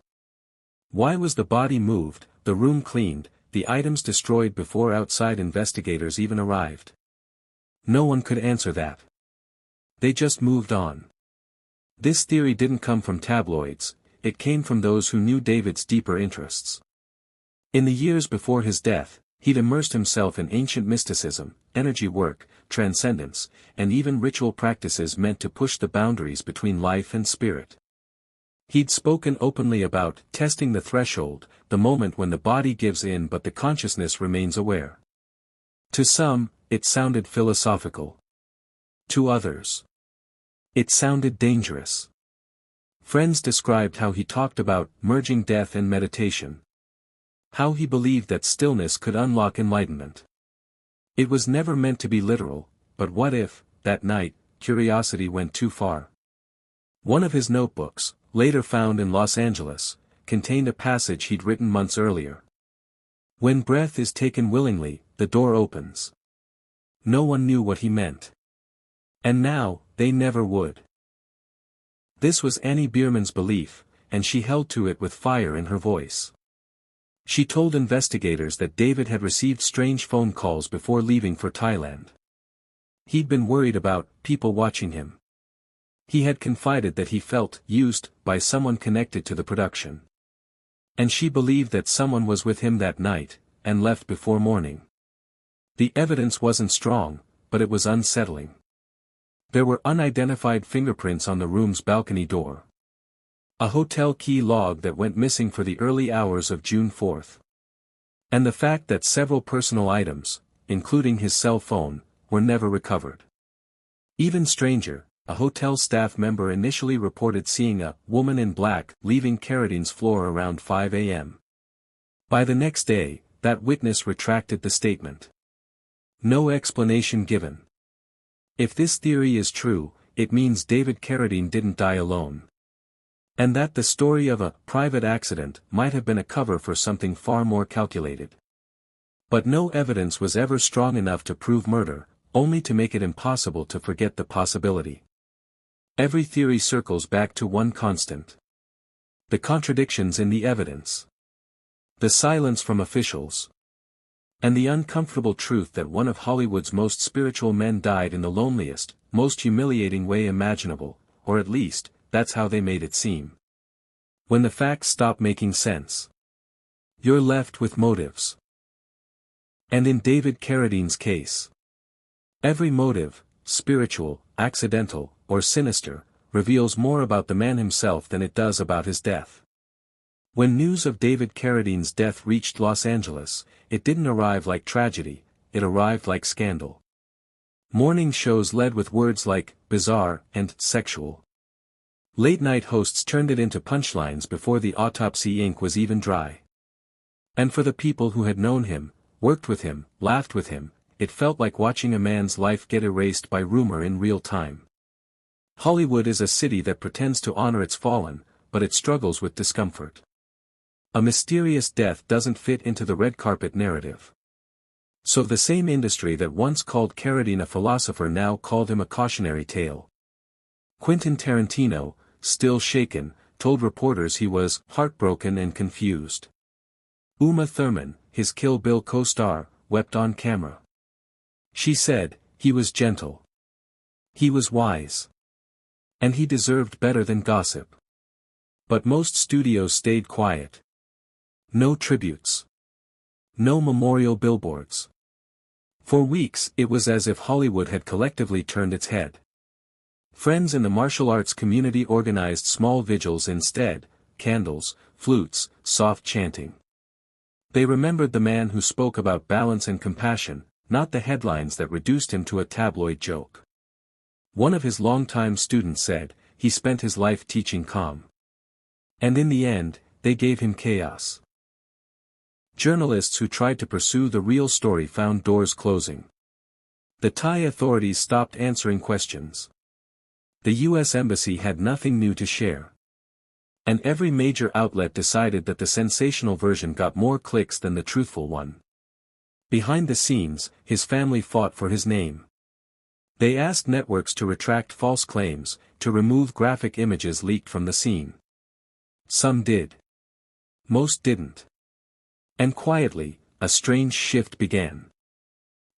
Why was the body moved, the room cleaned, the items destroyed before outside investigators even arrived? No one could answer that. They just moved on. This theory didn't come from tabloids, it came from those who knew David's deeper interests. In the years before his death, he'd immersed himself in ancient mysticism, energy work, transcendence, and even ritual practices meant to push the boundaries between life and spirit. He'd spoken openly about testing the threshold, the moment when the body gives in but the consciousness remains aware. To some, it sounded philosophical. To others, it sounded dangerous. Friends described how he talked about merging death and meditation. How he believed that stillness could unlock enlightenment. It was never meant to be literal, but what if, that night, curiosity went too far? One of his notebooks, later found in Los Angeles, contained a passage he'd written months earlier. When breath is taken willingly, the door opens. No one knew what he meant. And now, they never would. This was Annie Bierman's belief, and she held to it with fire in her voice. She told investigators that David had received strange phone calls before leaving for Thailand. He'd been worried about people watching him. He had confided that he felt used by someone connected to the production. And she believed that someone was with him that night, and left before morning. The evidence wasn't strong, but it was unsettling. There were unidentified fingerprints on the room's balcony door. A hotel key log that went missing for the early hours of June 4. And the fact that several personal items, including his cell phone, were never recovered. Even stranger, a hotel staff member initially reported seeing a woman in black leaving Carradine's floor around 5 a.m. By the next day, that witness retracted the statement. No explanation given. If this theory is true, it means David Carradine didn't die alone. And that the story of a private accident might have been a cover for something far more calculated. But no evidence was ever strong enough to prove murder, only to make it impossible to forget the possibility. Every theory circles back to one constant. The contradictions in the evidence. The silence from officials. And the uncomfortable truth that one of Hollywood's most spiritual men died in the loneliest, most humiliating way imaginable, or at least, that's how they made it seem. When the facts stop making sense, you're left with motives. And in David Carradine's case, every motive, spiritual, accidental, or sinister, reveals more about the man himself than it does about his death. When news of David Carradine's death reached Los Angeles, it didn't arrive like tragedy, it arrived like scandal. Morning shows led with words like bizarre and sexual. Late-night hosts turned it into punchlines before the autopsy ink was even dry. And for the people who had known him, worked with him, laughed with him, it felt like watching a man's life get erased by rumor in real time. Hollywood is a city that pretends to honor its fallen, but it struggles with discomfort. A mysterious death doesn't fit into the red carpet narrative. So the same industry that once called Carradine a philosopher now called him a cautionary tale. Quentin Tarantino, still shaken, told reporters he was heartbroken and confused. Uma Thurman, his Kill Bill co-star, wept on camera. She said, he was gentle. He was wise. And he deserved better than gossip. But most studios stayed quiet. No tributes. No memorial billboards. For weeks it was as if Hollywood had collectively turned its head. Friends in the martial arts community organized small vigils instead, candles, flutes, soft chanting. They remembered the man who spoke about balance and compassion, not the headlines that reduced him to a tabloid joke. One of his longtime students said, he spent his life teaching calm. And in the end, they gave him chaos. Journalists who tried to pursue the real story found doors closing. The Thai authorities stopped answering questions. The U.S. Embassy had nothing new to share. And every major outlet decided that the sensational version got more clicks than the truthful one. Behind the scenes, his family fought for his name. They asked networks to retract false claims, to remove graphic images leaked from the scene. Some did. Most didn't. And quietly, a strange shift began.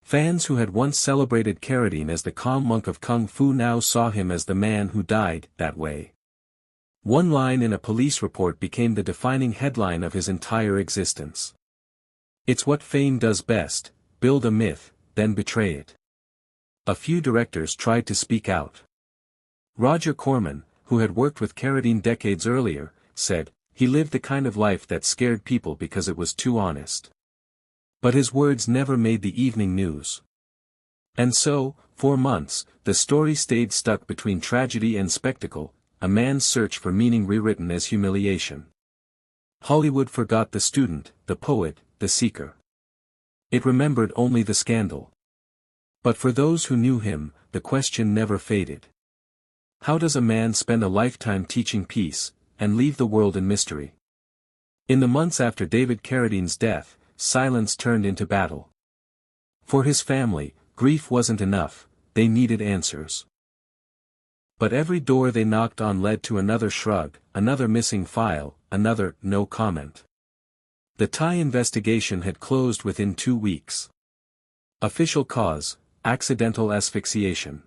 Fans who had once celebrated Carradine as the calm monk of Kung Fu now saw him as the man who died that way. One line in a police report became the defining headline of his entire existence. It's what fame does best, build a myth, then betray it. A few directors tried to speak out. Roger Corman, who had worked with Carradine decades earlier, said, he lived the kind of life that scared people because it was too honest. But his words never made the evening news. And so, for months, the story stayed stuck between tragedy and spectacle, a man's search for meaning rewritten as humiliation. Hollywood forgot the student, the poet, the seeker. It remembered only the scandal. But for those who knew him, the question never faded. How does a man spend a lifetime teaching peace, and leave the world in mystery? In the months after David Carradine's death, silence turned into battle. For his family, grief wasn't enough, they needed answers. But every door they knocked on led to another shrug, another missing file, another no comment. The Thai investigation had closed within 2 weeks. Official cause, accidental asphyxiation.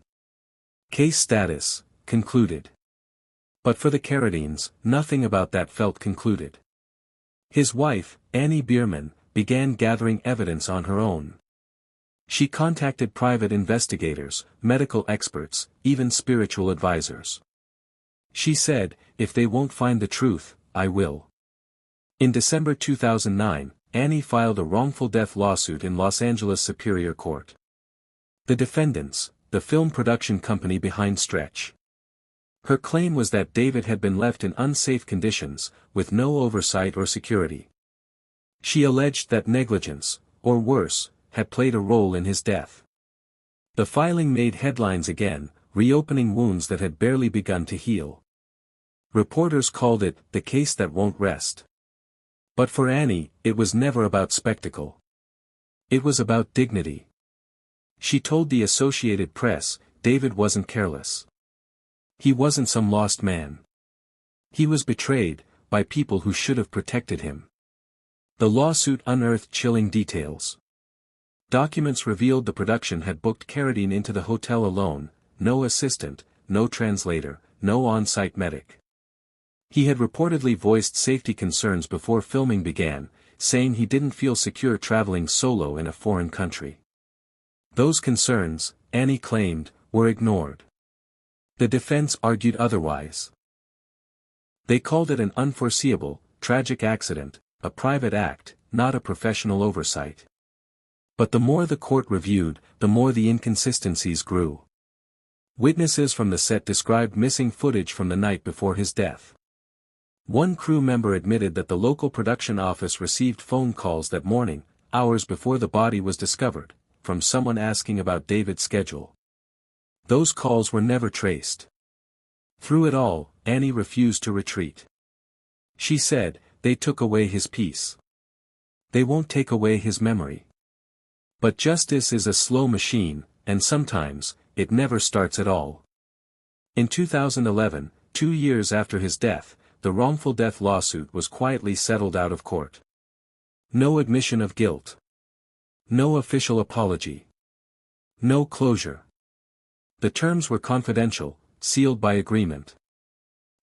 Case status, concluded. But for the Carradines, nothing about that felt concluded. His wife, Annie Bierman, began gathering evidence on her own. She contacted private investigators, medical experts, even spiritual advisors. She said, "If they won't find the truth, I will." In December 2009, Annie filed a wrongful death lawsuit in Los Angeles Superior Court. The defendants, the film production company behind Stretch. Her claim was that David had been left in unsafe conditions, with no oversight or security. She alleged that negligence, or worse, had played a role in his death. The filing made headlines again, reopening wounds that had barely begun to heal. Reporters called it the case that won't rest. But for Annie, it was never about spectacle. It was about dignity. She told the Associated Press, David wasn't careless. He wasn't some lost man. He was betrayed, by people who should have protected him. The lawsuit unearthed chilling details. Documents revealed the production had booked Carradine into the hotel alone, no assistant, no translator, no on-site medic. He had reportedly voiced safety concerns before filming began, saying he didn't feel secure traveling solo in a foreign country. Those concerns, Annie claimed, were ignored. The defense argued otherwise. They called it an unforeseeable, tragic accident, a private act, not a professional oversight. But the more the court reviewed, the more the inconsistencies grew. Witnesses from the set described missing footage from the night before his death. One crew member admitted that the local production office received phone calls that morning, hours before the body was discovered, from someone asking about David's schedule. Those calls were never traced. Through it all, Annie refused to retreat. She said, "They took away his peace. They won't take away his memory." But justice is a slow machine, and sometimes, it never starts at all. In 2011, 2 years after his death, the wrongful death lawsuit was quietly settled out of court. No admission of guilt. No official apology. No closure. The terms were confidential, sealed by agreement.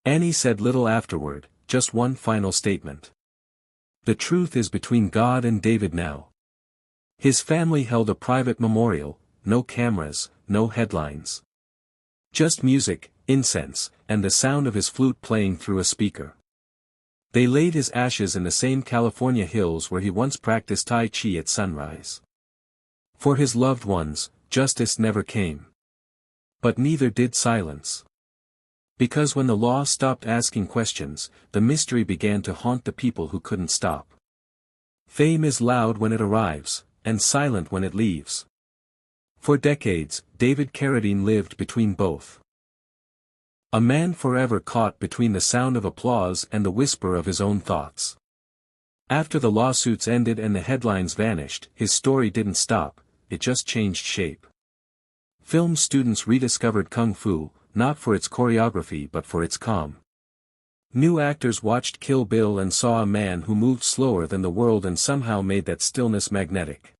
Annie said little afterward, just one final statement. "The truth is between God and David now." His family held a private memorial, no cameras, no headlines. Just music, incense, and the sound of his flute playing through a speaker. They laid his ashes in the same California hills where he once practiced Tai Chi at sunrise. For his loved ones, justice never came. But neither did silence. Because when the law stopped asking questions, the mystery began to haunt the people who couldn't stop. Fame is loud when it arrives, and silent when it leaves. For decades, David Carradine lived between both. A man forever caught between the sound of applause and the whisper of his own thoughts. After the lawsuits ended and the headlines vanished, his story didn't stop, it just changed shape. Film students rediscovered Kung Fu, not for its choreography but for its calm. New actors watched Kill Bill and saw a man who moved slower than the world and somehow made that stillness magnetic.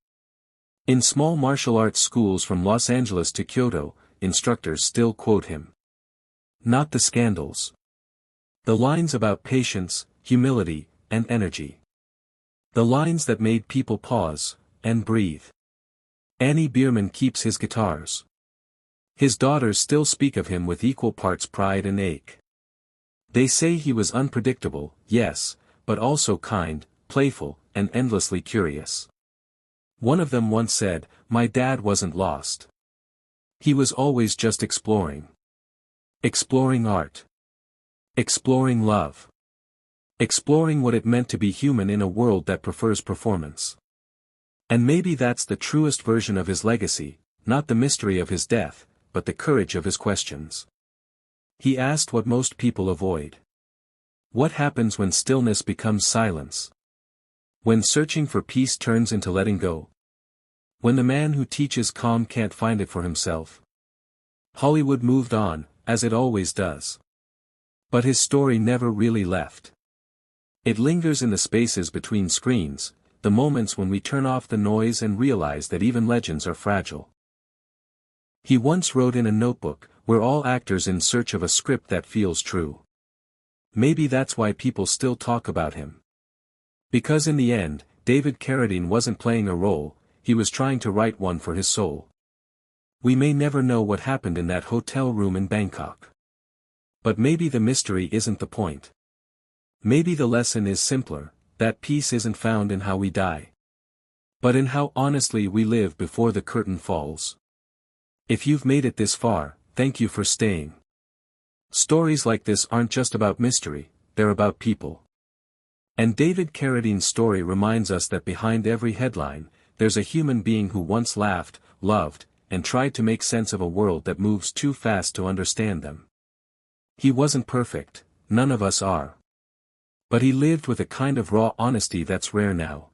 In small martial arts schools from Los Angeles to Kyoto, instructors still quote him. Not the scandals. The lines about patience, humility, and energy. The lines that made people pause, and breathe. Annie Bierman keeps his guitars. His daughters still speak of him with equal parts pride and ache. They say he was unpredictable, yes, but also kind, playful, and endlessly curious. One of them once said, "My dad wasn't lost. He was always just exploring. Exploring art. Exploring love. Exploring what it meant to be human in a world that prefers performance." And maybe that's the truest version of his legacy, not the mystery of his death, but the courage of his questions. He asked what most people avoid. What happens when stillness becomes silence? When searching for peace turns into letting go? When the man who teaches calm can't find it for himself? Hollywood moved on, as it always does. But his story never really left. It lingers in the spaces between screens, the moments when we turn off the noise and realize that even legends are fragile. He once wrote in a notebook, "We're all actors in search of a script that feels true." Maybe that's why people still talk about him. Because in the end, David Carradine wasn't playing a role, he was trying to write one for his soul. We may never know what happened in that hotel room in Bangkok. But maybe the mystery isn't the point. Maybe the lesson is simpler, that peace isn't found in how we die, but in how honestly we live before the curtain falls. If you've made it this far, thank you for staying. Stories like this aren't just about mystery, they're about people. And David Carradine's story reminds us that behind every headline, there's a human being who once laughed, loved, and tried to make sense of a world that moves too fast to understand them. He wasn't perfect, none of us are. But he lived with a kind of raw honesty that's rare now.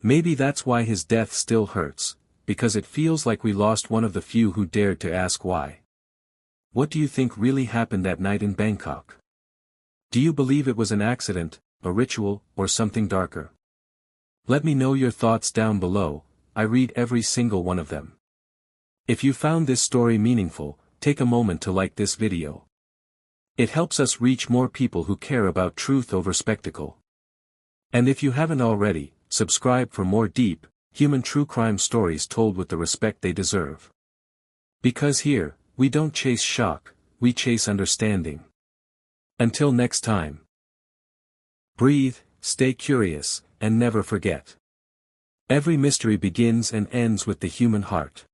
Maybe that's why his death still hurts, because it feels like we lost one of the few who dared to ask why. What do you think really happened that night in Bangkok? Do you believe it was an accident, a ritual, or something darker? Let me know your thoughts down below, I read every single one of them. If you found this story meaningful, take a moment to like this video. It helps us reach more people who care about truth over spectacle. And if you haven't already, subscribe for more deep, human true crime stories told with the respect they deserve. Because here, we don't chase shock, we chase understanding. Until next time. Breathe, stay curious, and never forget. Every mystery begins and ends with the human heart.